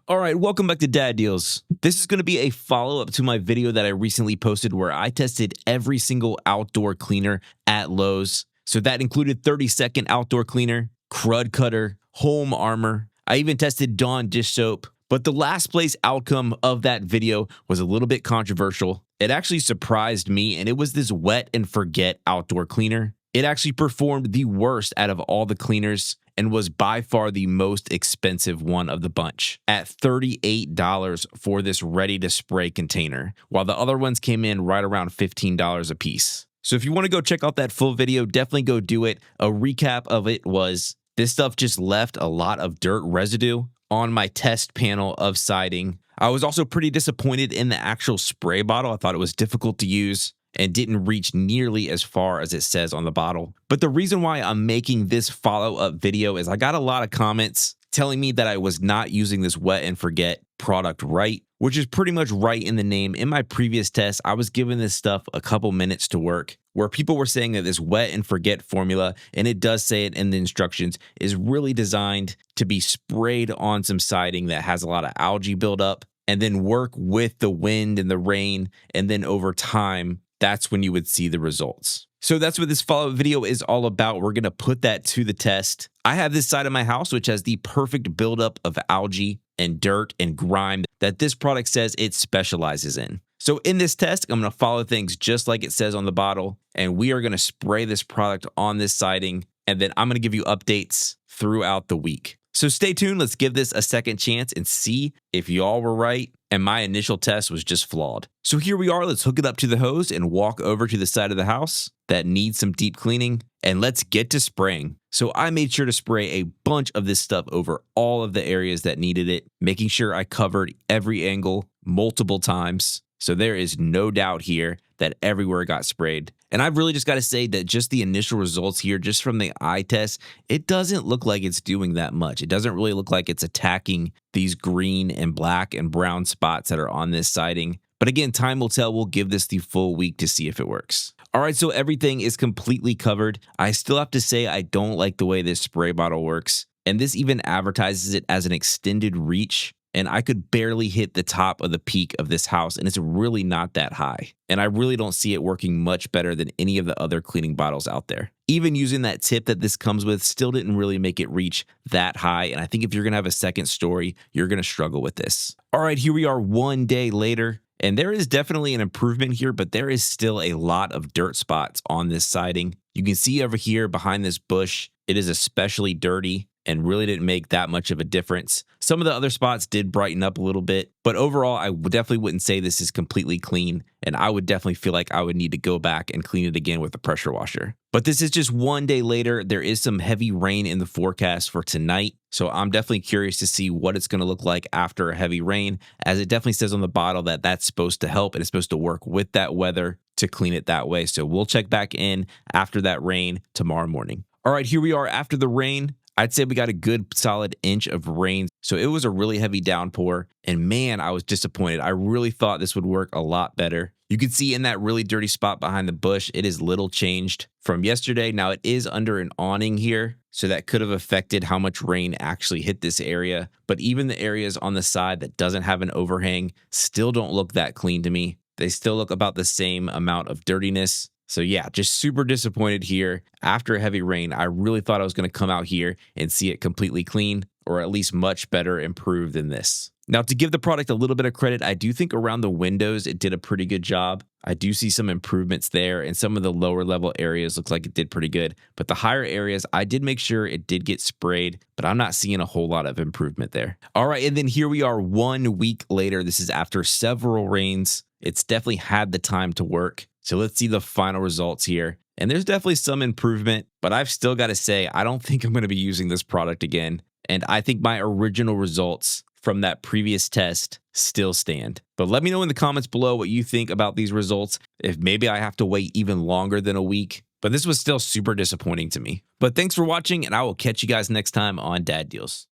All right, welcome back to Dad Deals. This is going to be a follow-up to my video that I recently posted where I tested every single outdoor cleaner at Lowe's. So that included 30-second outdoor cleaner, Crud Cutter, Home Armor. I even tested Dawn dish soap. But the last place outcome of that video was a little bit controversial. It actually surprised me, and it was this Wet and Forget outdoor cleaner. It actually performed the worst out of all the cleaners and was by far the most expensive one of the bunch at $38 for this ready-to-spray container, while the other ones came in right around $15 a piece. So if you want to go check out that full video, definitely go do it. A recap of it was this stuff just left a lot of dirt residue on my test panel of siding. I was also pretty disappointed in the actual spray bottle. I thought it was difficult to use and didn't reach nearly as far as it says on the bottle. But the reason why I'm making this follow-up video is I got a lot of comments telling me that I was not using this Wet and Forget product right, which is pretty much right in the name. In my previous test, I was giving this stuff a couple minutes to work, where people were saying that this Wet and Forget formula, and it does say it in the instructions, is really designed to be sprayed on some siding that has a lot of algae buildup, and then work with the wind and the rain, and then over time, that's when you would see the results. So that's what this follow-up video is all about. We're going to put that to the test. I have this side of my house, which has the perfect buildup of algae and dirt and grime that this product says it specializes in. So in this test, I'm going to follow things just like it says on the bottle, and we are going to spray this product on this siding, and then I'm going to give you updates throughout the week. So stay tuned. Let's give this a second chance and see if y'all were right and my initial test was just flawed. So here we are. Let's hook it up to the hose and walk over to the side of the house that needs some deep cleaning, and let's get to spraying. So I made sure to spray a bunch of this stuff over all of the areas that needed it, making sure I covered every angle multiple times. So there is no doubt here that everywhere got sprayed. And I've really just got to say that just the initial results here, just from the eye test, it doesn't look like it's doing that much. It doesn't really look like it's attacking these green and black and brown spots that are on this siding. But again, time will tell. We'll give this the full week to see if it works. All right, so everything is completely covered. I still have to say I don't like the way this spray bottle works. And this even advertises it as an extended reach. And I could barely hit the top of the peak of this house, and it's really not that high. And I really don't see it working much better than any of the other cleaning bottles out there. Even using that tip that this comes with still didn't really make it reach that high. And I think if you're gonna have a second story, you're gonna struggle with this. All right, here we are one day later. And there is definitely an improvement here, but there is still a lot of dirt spots on this siding. You can see over here behind this bush, it is especially dirty and really didn't make that much of a difference. Some of the other spots did brighten up a little bit, but overall, I definitely wouldn't say this is completely clean, and I would definitely feel like I would need to go back and clean it again with a pressure washer. But this is just one day later. There is some heavy rain in the forecast for tonight, so I'm definitely curious to see what it's going to look like after a heavy rain, as it definitely says on the bottle that that's supposed to help and it's supposed to work with that weather to clean it that way. So we'll check back in after that rain tomorrow morning. All right, here we are after the rain. I'd say we got a good solid inch of rain. So it was a really heavy downpour. And man, I was disappointed. I really thought this would work a lot better. You can see in that really dirty spot behind the bush, it is little changed from yesterday. Now it is under an awning here, so that could have affected how much rain actually hit this area. But even the areas on the side that doesn't have an overhang still don't look that clean to me. They still look about the same amount of dirtiness. So yeah, just super disappointed here. After a heavy rain, I really thought I was going to come out here and see it completely clean, or at least much better improved than this. Now, to give the product a little bit of credit, I do think around the windows, it did a pretty good job. I do see some improvements there, and some of the lower level areas looks like it did pretty good. But the higher areas, I did make sure it did get sprayed, but I'm not seeing a whole lot of improvement there. All right, and then here we are 1 week later. This is after several rains. It's definitely had the time to work. So let's see the final results here. And there's definitely some improvement, but I've still got to say, I don't think I'm going to be using this product again. And I think my original results from that previous test still stand. But let me know in the comments below what you think about these results, if maybe I have to wait even longer than a week. But this was still super disappointing to me. But thanks for watching, and I will catch you guys next time on Dad Deals.